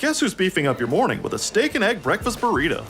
Guess who's beefing up your morning with a steak and egg breakfast burrito?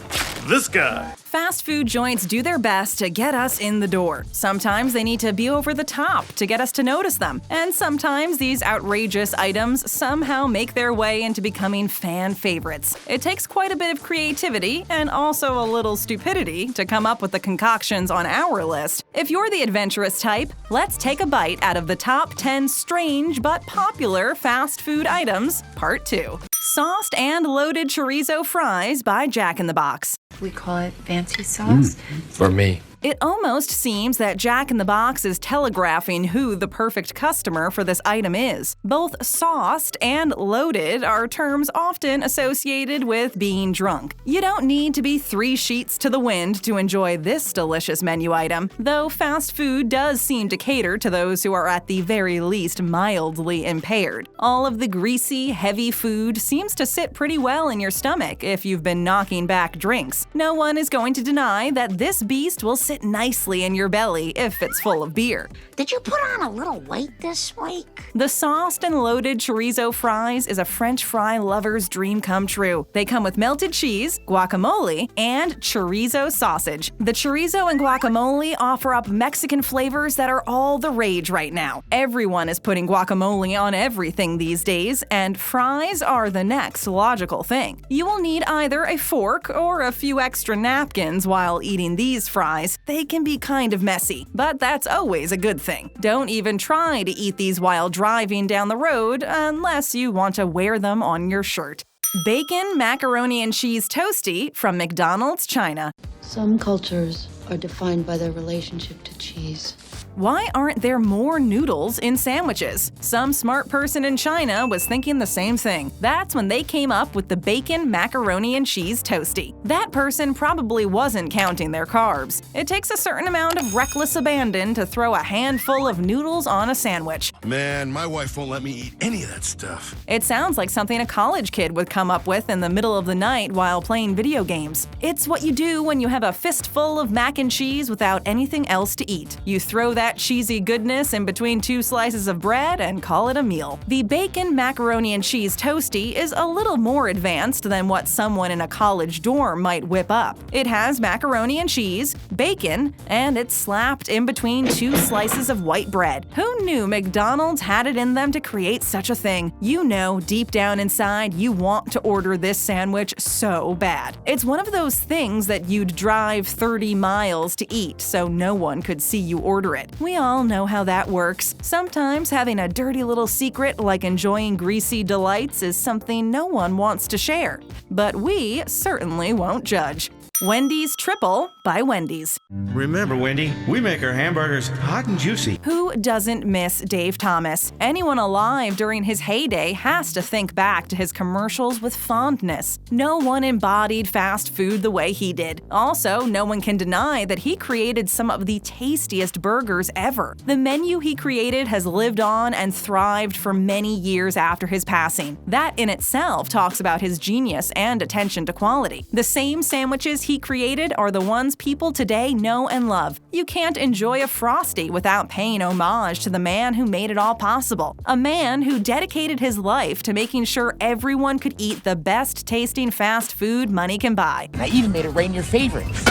This guy. Fast food joints do their best to get us in the door. Sometimes they need to be over the top to get us to notice them. And sometimes these outrageous items somehow make their way into becoming fan favorites. It takes quite a bit of creativity and also a little stupidity to come up with the concoctions on our list. If you're the adventurous type, let's take a bite out of the top 10 strange but popular fast food items, Part 2. Sauced and loaded chorizo fries by Jack in the Box. We call it fancy sauce. For me. It almost seems that Jack in the Box is telegraphing who the perfect customer for this item is. Both sauced and loaded are terms often associated with being drunk. You don't need to be 3 sheets to the wind to enjoy this delicious menu item, though fast food does seem to cater to those who are at the very least mildly impaired. All of the greasy, heavy food seems to sit pretty well in your stomach if you've been knocking back drinks. No one is going to deny that this beast will sit nicely in your belly if it's full of beer. Did you put on a little weight this week? The sauced and loaded chorizo fries is a French fry lover's dream come true. They come with melted cheese, guacamole, and chorizo sausage. The chorizo and guacamole offer up Mexican flavors that are all the rage right now. Everyone is putting guacamole on everything these days, and fries are the next logical thing. You will need either a fork or a few extra napkins while eating these fries. They can be kind of messy, but that's always a good thing. Don't even try to eat these while driving down the road unless you want to wear them on your shirt. Bacon, macaroni, and cheese toastie from McDonald's, China. Some cultures are defined by their relationship to cheese. Why aren't there more noodles in sandwiches? Some smart person in China was thinking the same thing. That's when they came up with the bacon, macaroni, and cheese toastie. That person probably wasn't counting their carbs. It takes a certain amount of reckless abandon to throw a handful of noodles on a sandwich. Man, my wife won't let me eat any of that stuff. It sounds like something a college kid would come up with in the middle of the night while playing video games. It's what you do when you have a fistful of mac and cheese without anything else to eat. You throw that cheesy goodness in between 2 slices of bread and call it a meal. The bacon, macaroni, and cheese toastie is a little more advanced than what someone in a college dorm might whip up. It has macaroni and cheese, bacon, and it's slapped in between 2 slices of white bread. Who knew McDonald's had it in them to create such a thing? You know, deep down inside, you want to order this sandwich so bad. It's one of those things that you'd drive 30 miles to eat so no one could see you order it. We all know how that works. Sometimes having a dirty little secret like enjoying greasy delights is something no one wants to share. But we certainly won't judge. Wendy's Triple by Wendy's. Remember, Wendy, we make our hamburgers hot and juicy. Who doesn't miss Dave Thomas? Anyone alive during his heyday has to think back to his commercials with fondness. No one embodied fast food the way he did. Also, no one can deny that he created some of the tastiest burgers ever. The menu he created has lived on and thrived for many years after his passing. That in itself talks about his genius and attention to quality. The same sandwiches he created are the ones people today know and love. You can't enjoy a Frosty without paying homage to the man who made it all possible. A man who dedicated his life to making sure everyone could eat the best tasting fast food money can buy. I even made it rain your favorites.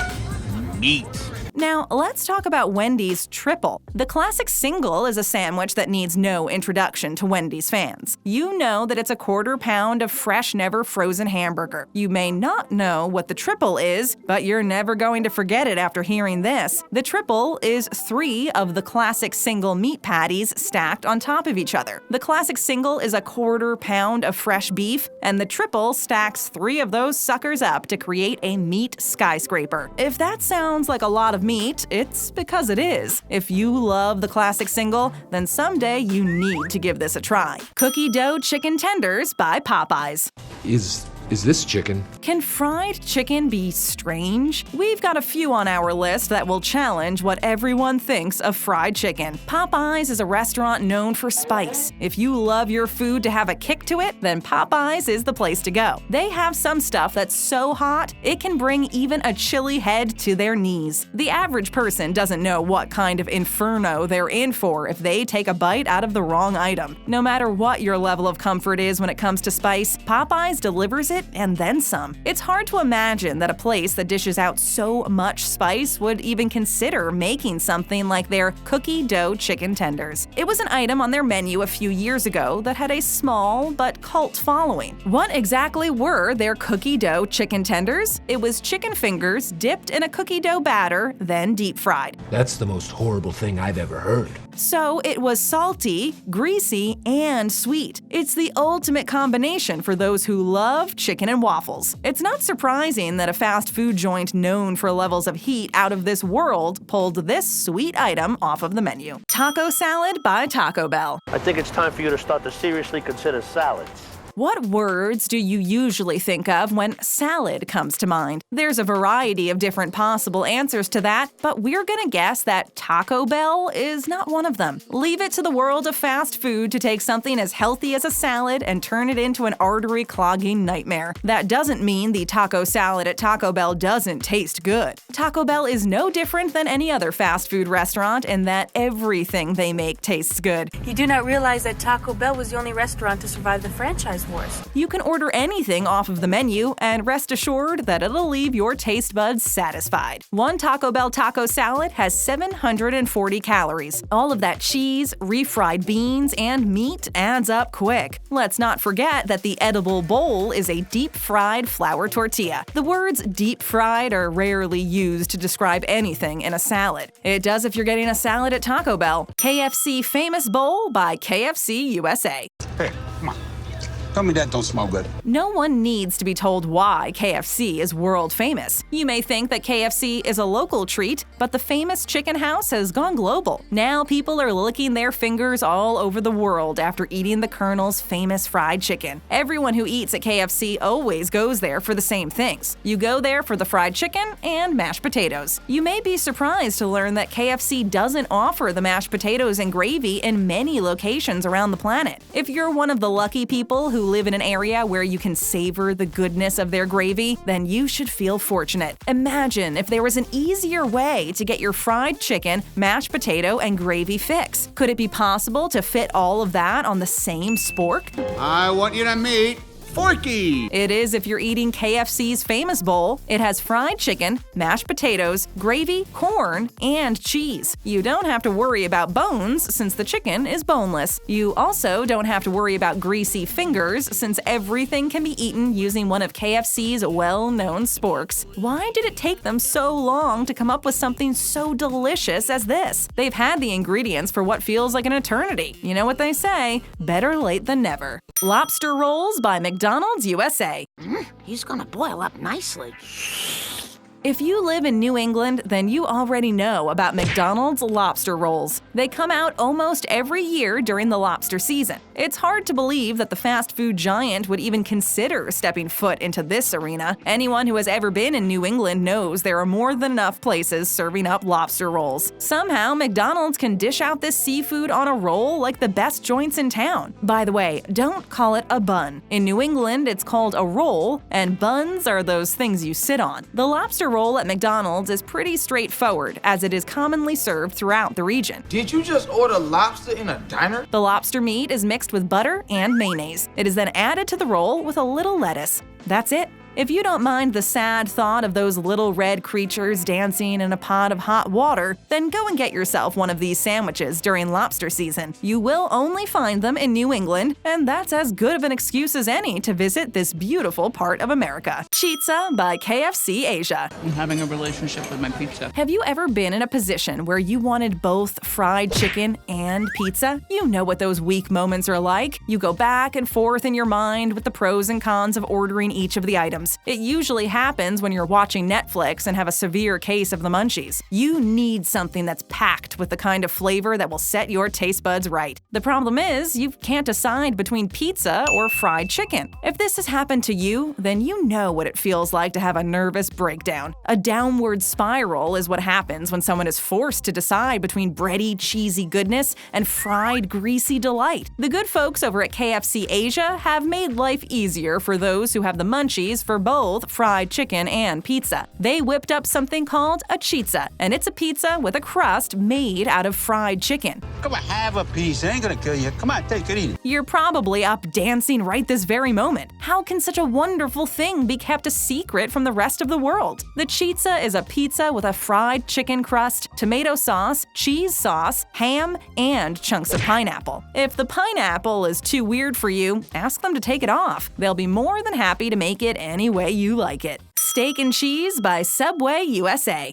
Meat. Now, let's talk about Wendy's Triple. The classic single is a sandwich that needs no introduction to Wendy's fans. You know that it's a 1/4 pound of fresh, never frozen hamburger. You may not know what the Triple is, but you're never going to forget it after hearing this. The Triple is 3 of the classic single meat patties stacked on top of each other. The classic single is a 1/4 pound of fresh beef, and the Triple stacks 3 of those suckers up to create a meat skyscraper. If that sounds like a lot of meat, it's because it is. If you love the classic single, then someday you need to give this a try. Cookie dough chicken tenders by Popeyes. Is Is this chicken? Can fried chicken be strange? We've got a few on our list that will challenge what everyone thinks of fried chicken. Popeyes is a restaurant known for spice. If you love your food to have a kick to it, then Popeyes is the place to go. They have some stuff that's so hot, it can bring even a chilly head to their knees. The average person doesn't know what kind of inferno they're in for if they take a bite out of the wrong item. No matter what your level of comfort is when it comes to spice, Popeyes delivers it and then some. It's hard to imagine that a place that dishes out so much spice would even consider making something like their cookie dough chicken tenders. It was an item on their menu a few years ago that had a small but cult following. What exactly were their cookie dough chicken tenders? It was chicken fingers dipped in a cookie dough batter, then deep fried. That's the most horrible thing I've ever heard. So it was salty, greasy, and sweet. It's the ultimate combination for those who love chicken and waffles. It's not surprising that a fast food joint known for levels of heat out of this world pulled this sweet item off of the menu. Taco salad by Taco Bell. I think it's time for you to start to seriously consider salads. What words do you usually think of when salad comes to mind? There's a variety of different possible answers to that, but we're gonna guess that Taco Bell is not one of them. Leave it to the world of fast food to take something as healthy as a salad and turn it into an artery-clogging nightmare. That doesn't mean the taco salad at Taco Bell doesn't taste good. Taco Bell is no different than any other fast food restaurant in that everything they make tastes good. You do not realize that Taco Bell was the only restaurant to survive the franchise wars. You can order anything off of the menu and rest assured that it'll leave your taste buds satisfied. One Taco Bell taco salad has 740 calories. All of that cheese, refried beans, and meat adds up quick. Let's not forget that the edible bowl is a deep-fried flour tortilla. The words deep-fried are rarely used to describe anything in a salad. It does if you're getting a salad at Taco Bell. KFC Famous Bowl by KFC USA. Hey, come on. Tell me that don't smell good. No one needs to be told why KFC is world famous. You may think that KFC is a local treat, but the famous chicken house has gone global. Now people are licking their fingers all over the world after eating the Colonel's famous fried chicken. Everyone who eats at KFC always goes there for the same things. You go there for the fried chicken and mashed potatoes. You may be surprised to learn that KFC doesn't offer the mashed potatoes and gravy in many locations around the planet. If you're one of the lucky people who live in an area where you can savor the goodness of their gravy, then you should feel fortunate. Imagine if there was an easier way to get your fried chicken, mashed potato, and gravy fix. Could it be possible to fit all of that on the same spork? I want you to meet Forky. It is if you're eating KFC's Famous Bowl. It has fried chicken, mashed potatoes, gravy, corn, and cheese. You don't have to worry about bones since the chicken is boneless. You also don't have to worry about greasy fingers since everything can be eaten using one of KFC's well-known sporks. Why did it take them so long to come up with something so delicious as this? They've had the ingredients for what feels like an eternity. You know what they say, better late than never. Lobster rolls by McDonald's USA. He's gonna boil up nicely. If you live in New England, then you already know about McDonald's lobster rolls. They come out almost every year during the lobster season. It's hard to believe that the fast food giant would even consider stepping foot into this arena. Anyone who has ever been in New England knows there are more than enough places serving up lobster rolls. Somehow, McDonald's can dish out this seafood on a roll like the best joints in town. By the way, don't call it a bun. In New England, it's called a roll, and buns are those things you sit on. The lobster roll at McDonald's is pretty straightforward, as it is commonly served throughout the region. Did you just order lobster in a diner? The lobster meat is mixed with butter and mayonnaise. It is then added to the roll with a little lettuce. That's it. If you don't mind the sad thought of those little red creatures dancing in a pot of hot water, then go and get yourself one of these sandwiches during lobster season. You will only find them in New England, and that's as good of an excuse as any to visit this beautiful part of America. Chizza by KFC Asia. I'm having a relationship with my pizza. Have you ever been in a position where you wanted both fried chicken and pizza? You know what those weak moments are like. You go back and forth in your mind with the pros and cons of ordering each of the items. items. It usually happens when you're watching Netflix and have a severe case of the munchies. You need something that's packed with the kind of flavor that will set your taste buds right. The problem is, you can't decide between pizza or fried chicken. If this has happened to you, then you know what it feels like to have a nervous breakdown. A downward spiral is what happens when someone is forced to decide between bready, cheesy goodness and fried, greasy delight. The good folks over at KFC Asia have made life easier for those who have the munchies for both fried chicken and pizza. They whipped up something called a Chizza, and it's a pizza with a crust made out of fried chicken. Come on, have a piece. It ain't gonna kill you. Come on, take it, eat it. You're probably up dancing right this very moment. How can such a wonderful thing be kept a secret from the rest of the world? The Chizza is a pizza with a fried chicken crust, tomato sauce, cheese sauce, ham, and chunks of pineapple. If the pineapple is too weird for you, ask them to take it off. They'll be more than happy to make it any way you like it. Steak and Cheese by Subway USA.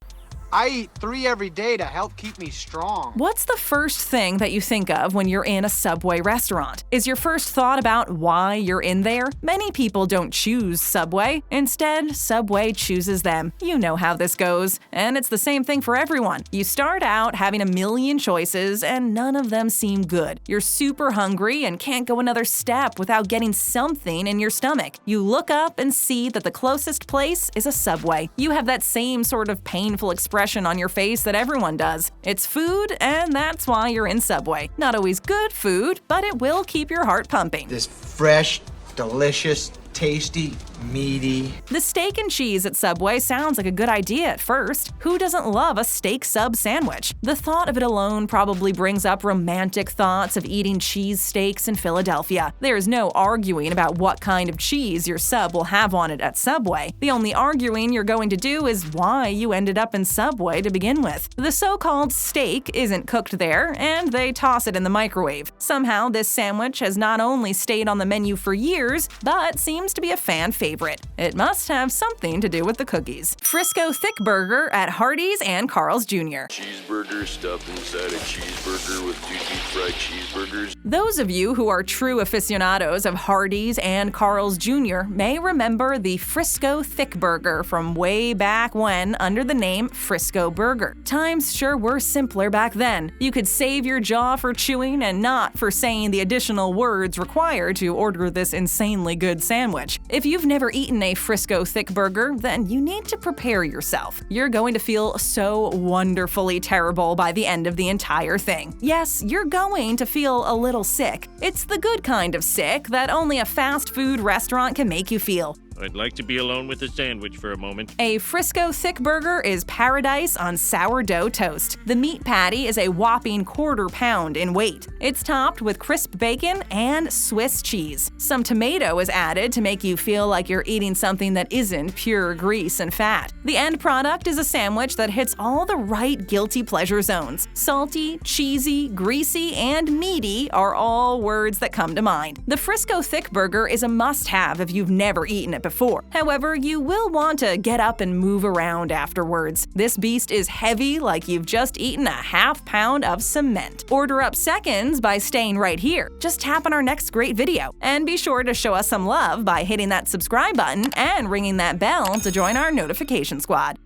I eat 3 every day to help keep me strong. What's the first thing that you think of when you're in a Subway restaurant? Is your first thought about why you're in there? Many people don't choose Subway. Instead, Subway chooses them. You know how this goes. And it's the same thing for everyone. You start out having a million choices and none of them seem good. You're super hungry and can't go another step without getting something in your stomach. You look up and see that the closest place is a Subway. You have that same sort of painful expression on your face that everyone does. It's food, and that's why you're in Subway. Not always good food, but it will keep your heart pumping. This fresh, delicious, tasty, meaty. The steak and cheese at Subway sounds like a good idea at first. Who doesn't love a steak sub sandwich? The thought of it alone probably brings up romantic thoughts of eating cheese steaks in Philadelphia. There is no arguing about what kind of cheese your sub will have on it at Subway. The only arguing you're going to do is why you ended up in Subway to begin with. The so-called steak isn't cooked there, and they toss it in the microwave. Somehow, this sandwich has not only stayed on the menu for years, but seems to be a fan favorite. It must have something to do with the cookies. Frisco Thickburger at Hardee's and Carl's Jr. Cheeseburger stuffed inside a cheeseburger with 2 deep-fried cheeseburgers. Those of you who are true aficionados of Hardee's and Carl's Jr. may remember the Frisco Thickburger from way back when under the name Frisco Burger. Times sure were simpler back then. You could save your jaw for chewing and not for saying the additional words required to order this insanely good sandwich. If you've never eaten a Frisco Thickburger, then you need to prepare yourself. You're going to feel so wonderfully terrible by the end of the entire thing. Yes, you're going to feel a little sick. It's the good kind of sick that only a fast food restaurant can make you feel. I'd like to be alone with the sandwich for a moment. A Frisco Thickburger is paradise on sourdough toast. The meat patty is a whopping 1/4 pound in weight. It's topped with crisp bacon and Swiss cheese. Some tomato is added to make you feel like you're eating something that isn't pure grease and fat. The end product is a sandwich that hits all the right guilty pleasure zones. Salty, cheesy, greasy, and meaty are all words that come to mind. The Frisco Thickburger is a must-have if you've never eaten it before. However, you will want to get up and move around afterwards. This beast is heavy like you've just eaten a 1/2 pound of cement. Order up seconds by staying right here. Just tap on our next great video. And be sure to show us some love by hitting that subscribe button and ringing that bell to join our notification squad.